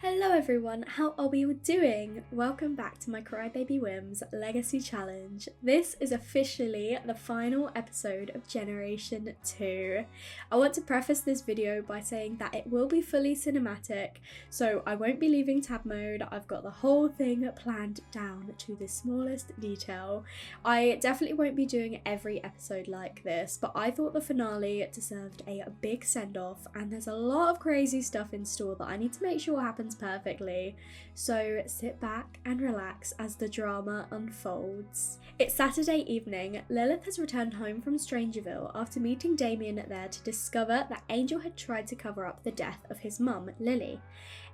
Hello everyone, how are we all doing? Welcome back to my Crybaby Whims Legacy Challenge. This is officially the final episode of Generation 2. I want to preface this video by saying that it will be fully cinematic, so I won't be leaving tab mode. I've got the whole thing planned down to the smallest detail. I definitely won't be doing every episode like this, but I thought the finale deserved a big send-off, and there's a lot of crazy stuff in store that I need to make sure happens perfectly, so sit back and relax as the drama unfolds. It's Saturday evening. Lilith has returned home from Strangerville after meeting Damion there to discover that Angel had tried to cover up the death of his mum, Lily.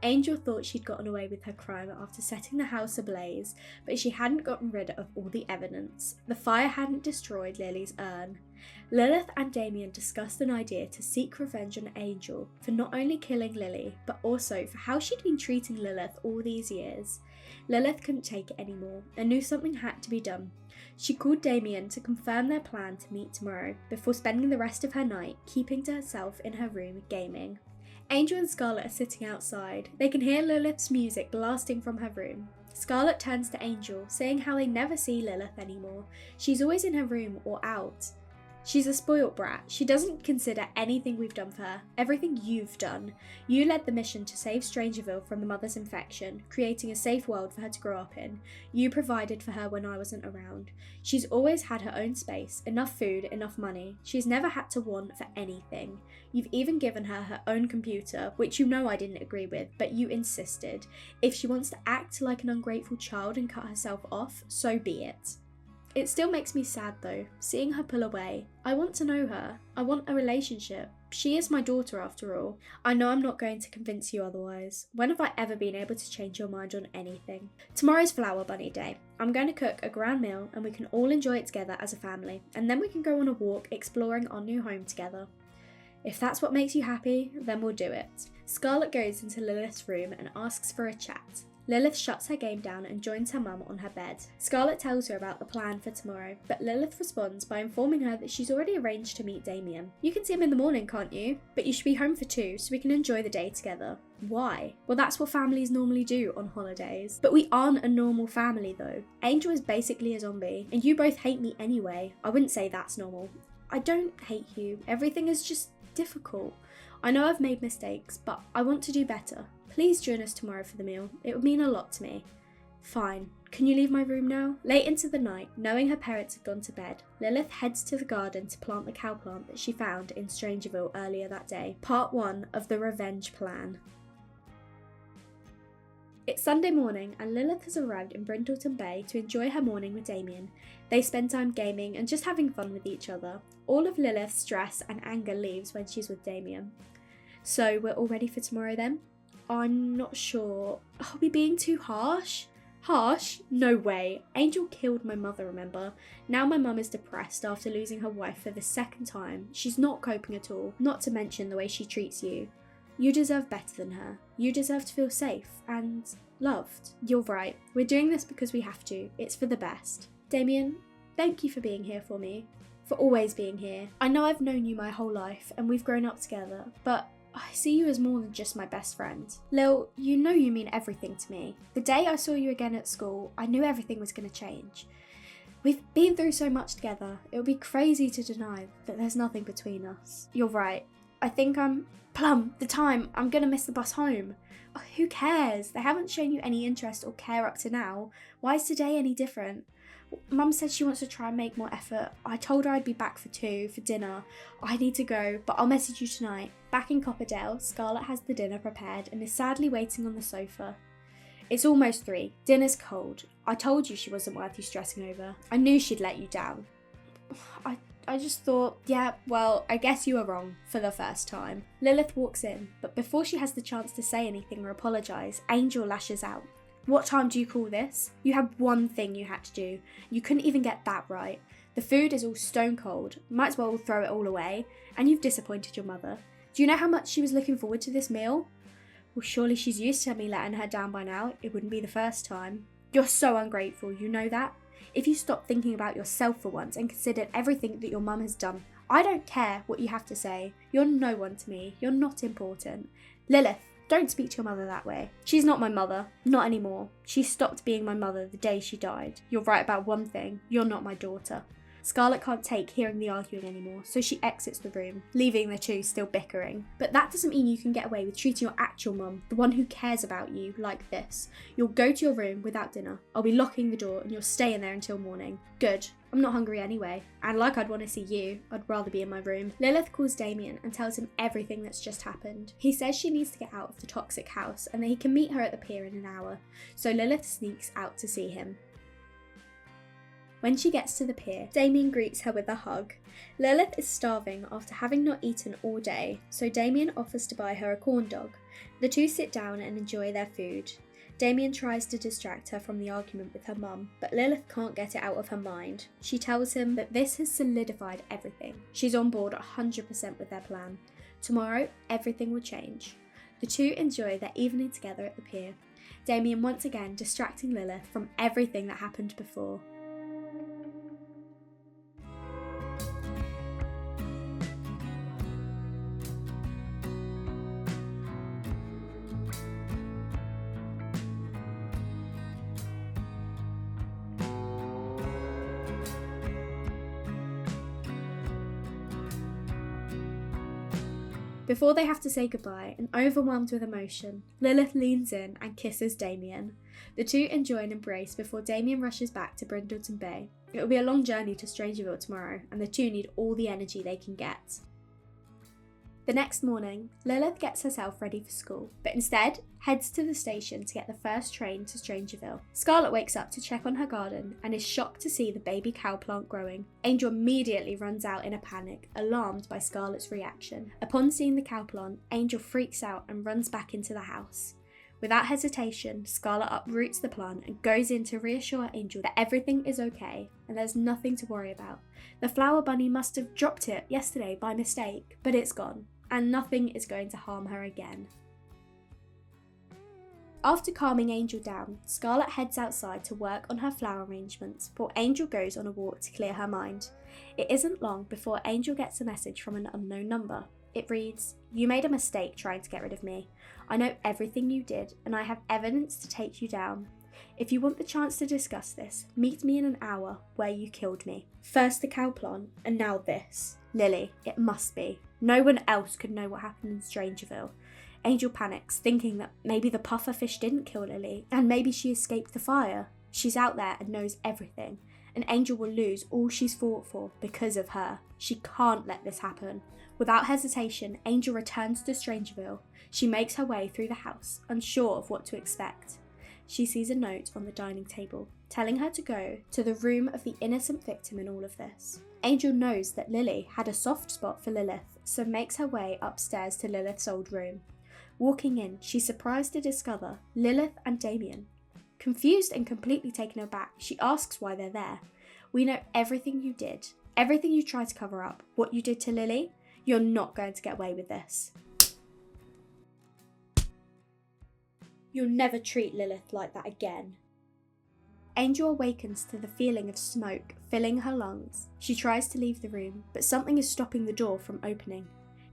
Angel thought she'd gotten away with her crime after setting the house ablaze, but she hadn't gotten rid of all the evidence. The fire hadn't destroyed Lily's urn. Lilith and Damion discussed an idea to seek revenge on Angel for not only killing Lily, but also for how she'd been treating Lilith all these years. Lilith couldn't take it anymore and knew something had to be done. She called Damion to confirm their plan to meet tomorrow, before spending the rest of her night keeping to herself in her room gaming. Angel and Scarlet are sitting outside. They can hear Lilith's music blasting from her room. Scarlet turns to Angel, saying how they never see Lilith anymore. She's always in her room or out. She's a spoilt brat. She doesn't consider anything we've done for her, everything you've done. You led the mission to save Strangerville from the mother's infection, creating a safe world for her to grow up in. You provided for her when I wasn't around. She's always had her own space, enough food, enough money. She's never had to want for anything. You've even given her her own computer, which you know I didn't agree with, but you insisted. If she wants to act like an ungrateful child and cut herself off, so be it. It still makes me sad though, seeing her pull away. I want to know her. I want a relationship. She is my daughter after all. I know I'm not going to convince you otherwise. When have I ever been able to change your mind on anything? Tomorrow's Flower Bunny Day. I'm going to cook a grand meal and we can all enjoy it together as a family, and then we can go on a walk exploring our new home together. If that's what makes you happy, then we'll do it. Scarlet goes into Lilith's room and asks for a chat. Lilith shuts her game down and joins her mum on her bed. Scarlet tells her about the plan for tomorrow, but Lilith responds by informing her that she's already arranged to meet Damion. You can see him in the morning, can't you? But you should be home for 2 so we can enjoy the day together. Why? Well, that's what families normally do on holidays. But we aren't a normal family though. Angel is basically a zombie, and you both hate me anyway. I wouldn't say that's normal. I don't hate you. Everything is just difficult. I know I've made mistakes, but I want to do better. Please join us tomorrow for the meal. It would mean a lot to me. Fine. Can you leave my room now? Late into the night, knowing her parents had gone to bed, Lilith heads to the garden to plant the cowplant that she found in Strangerville earlier that day. Part 1 of the revenge plan. It's Sunday morning and Lilith has arrived in Brindleton Bay to enjoy her morning with Damion. They spend time gaming and just having fun with each other. All of Lilith's stress and anger leaves when she's with Damion. So we're all ready for tomorrow then? I'm not sure. Are we being too harsh? Harsh? No way. Angel killed my mother, remember? Now my mum is depressed after losing her wife for the second time. She's not coping at all, not to mention the way she treats you. You deserve better than her. You deserve to feel safe and loved. You're right. We're doing this because we have to. It's for the best. Damion, thank you for being here for me. For always being here. I know I've known you my whole life and we've grown up together, but I see you as more than just my best friend. Lil, you know you mean everything to me. The day I saw you again at school, I knew everything was going to change. We've been through so much together. It would be crazy to deny that there's nothing between us. You're right. I think Plum, the time, I'm going to miss the bus home. Oh, who cares? They haven't shown you any interest or care up to now. Why is today any different? Mum said she wants to try and make more effort. I told her I'd be back for 2 for dinner. I need to go, but I'll message you tonight. Back in Copperdale, Scarlet has the dinner prepared and is sadly waiting on the sofa. It's almost 3. Dinner's cold. I told you she wasn't worth you stressing over. I knew she'd let you down. I just thought, yeah, well, I guess you were wrong for the first time. Lilith walks in, but before she has the chance to say anything or apologise, Angel lashes out. What time do you call this? You had one thing you had to do. You couldn't even get that right. The food is all stone cold. Might as well throw it all away. And you've disappointed your mother. Do you know how much she was looking forward to this meal? Well, surely she's used to me letting her down by now. It wouldn't be the first time. You're so ungrateful, you know that? If you stopped thinking about yourself for once and considered everything that your mum has done, I don't care what you have to say. You're no one to me. You're not important. Lilith, Don't speak to your mother that way. She's not my mother. Not anymore. She stopped being my mother the day she died. You're right about one thing. You're not my daughter. Scarlett can't take hearing the arguing anymore, so she exits the room, leaving the two still bickering. But that doesn't mean you can get away with treating your actual mum, the one who cares about you, like this. You'll go to your room without dinner. I'll be locking the door and you'll stay in there until morning. Good. I'm not hungry anyway. And like I'd want to see you, I'd rather be in my room. Lilith calls Damion and tells him everything that's just happened. He says she needs to get out of the toxic house and that he can meet her at the pier in an hour. So Lilith sneaks out to see him. When she gets to the pier, Damion greets her with a hug. Lilith is starving after having not eaten all day, so Damion offers to buy her a corn dog. The two sit down and enjoy their food. Damion tries to distract her from the argument with her mum, but Lilith can't get it out of her mind. She tells him that this has solidified everything. She's on board 100% with their plan. Tomorrow, everything will change. The two enjoy their evening together at the pier. Damion once again distracting Lilith from everything that happened before. Before they have to say goodbye, and overwhelmed with emotion, Lilith leans in and kisses Damion. The two enjoy an embrace before Damion rushes back to Brindleton Bay. It will be a long journey to Strangerville tomorrow, and the two need all the energy they can get. The next morning, Lilith gets herself ready for school, but instead heads to the station to get the first train to Strangerville. Scarlett wakes up to check on her garden and is shocked to see the baby cow plant growing. Angel immediately runs out in a panic, alarmed by Scarlett's reaction. Upon seeing the cow plant, Angel freaks out and runs back into the house. Without hesitation, Scarlett uproots the plant and goes in to reassure Angel that everything is okay and there's nothing to worry about. The flower bunny must have dropped it yesterday by mistake, but it's gone, and nothing is going to harm her again. After calming Angel down, Scarlett heads outside to work on her flower arrangements while Angel goes on a walk to clear her mind. It isn't long before Angel gets a message from an unknown number. It reads, "You made a mistake trying to get rid of me. I know everything you did and I have evidence to take you down. If you want the chance to discuss this, meet me in an hour where you killed me. First the cow plant and now this. Lily, it must be. No one else could know what happened in Strangerville." Angel panics, thinking that maybe the puffer fish didn't kill Lily, and maybe she escaped the fire. She's out there and knows everything, and Angel will lose all she's fought for because of her. She can't let this happen. Without hesitation, Angel returns to Strangerville. She makes her way through the house, unsure of what to expect. She sees a note on the dining table, telling her to go to the room of the innocent victim in all of this. Angel knows that Lily had a soft spot for Lilith, so makes her way upstairs to Lilith's old room. Walking in, she's surprised to discover Lilith and Damion. Confused and completely taken aback, she asks why they're there. "We know everything you did, everything you tried to cover up, what you did to Lily. You're not going to get away with this. You'll never treat Lilith like that again." Angel awakens to the feeling of smoke filling her lungs. She tries to leave the room, but something is stopping the door from opening.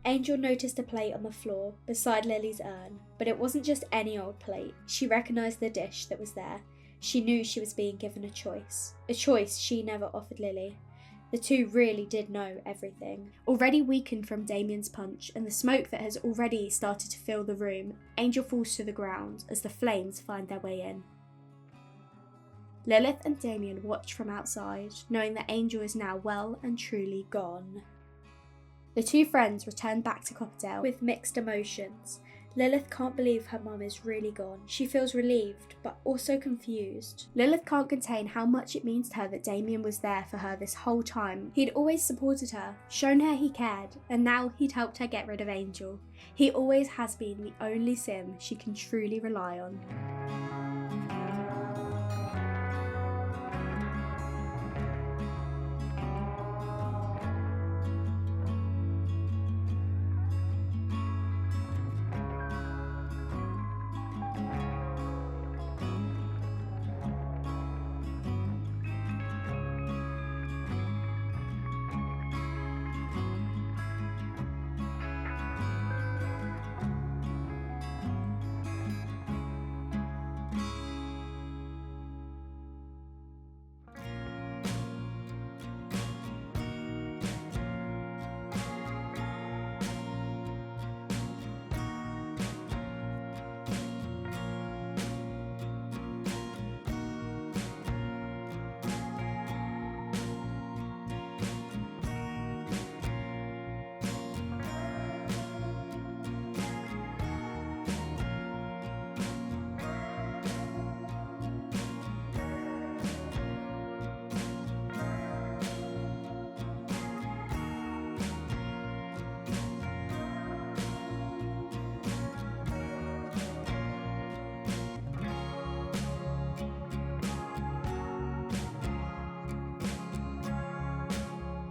Angel noticed a plate on the floor beside Lily's urn, but it wasn't just any old plate. She recognised the dish that was there. She knew she was being given a choice she never offered Lily. The two really did know everything. Already weakened from Damien's punch and the smoke that has already started to fill the room, Angel falls to the ground as the flames find their way in. Lilith and Damion watch from outside, knowing that Angel is now well and truly gone. The two friends return back to Copperdale with mixed emotions. Lilith can't believe her mum is really gone. She feels relieved, but also confused. Lilith can't contain how much it means to her that Damion was there for her this whole time. He'd always supported her, shown her he cared, and now he'd helped her get rid of Angel. He always has been the only sim she can truly rely on.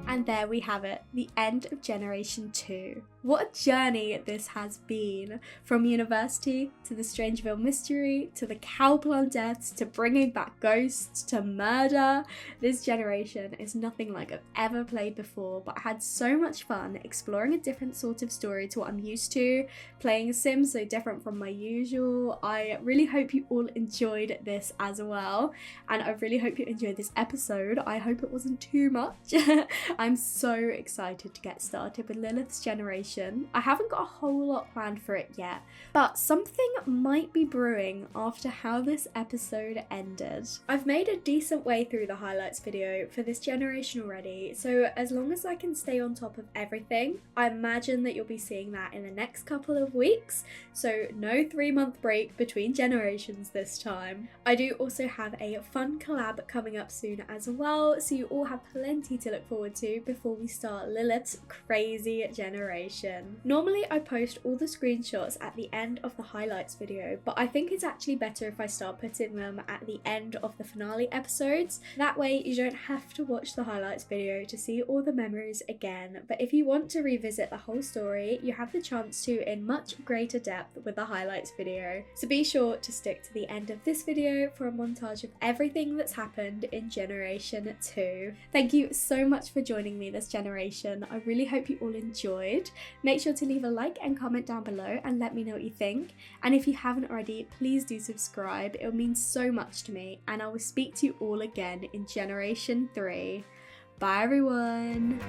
And there we have it, the end of Generation 2. What a journey this has been. From university, to the Strangeville mystery, to the Cowplan deaths, to bringing back ghosts, to murder. This generation is nothing like I've ever played before, but I had so much fun exploring a different sort of story to what I'm used to, playing a sim so different from my usual. I really hope you all enjoyed this as well, and I really hope you enjoyed this episode. I hope it wasn't too much. I'm so excited to get started with Lilith's generation. I haven't got a whole lot planned for it yet, but something might be brewing after how this episode ended. I've made a decent way through the highlights video for this generation already, so as long as I can stay on top of everything, I imagine that you'll be seeing that in the next couple of weeks, so no 3-month break between generations this time. I do also have a fun collab coming up soon as well, so you all have plenty to look forward to before we start Lilith's crazy generation. Normally I post all the screenshots at the end of the highlights video, but I think it's actually better if I start putting them at the end of the finale episodes. That way you don't have to watch the highlights video to see all the memories again, but if you want to revisit the whole story, you have the chance to in much greater depth with the highlights video. So be sure to stick to the end of this video for a montage of everything that's happened in Generation 2. Thank you so much for joining me this generation. I really hope you all enjoyed. Make sure to leave a like and comment down below and let me know what you think. And if you haven't already, please do subscribe. It will mean so much to me, and I will speak to you all again in Generation 3. Bye everyone!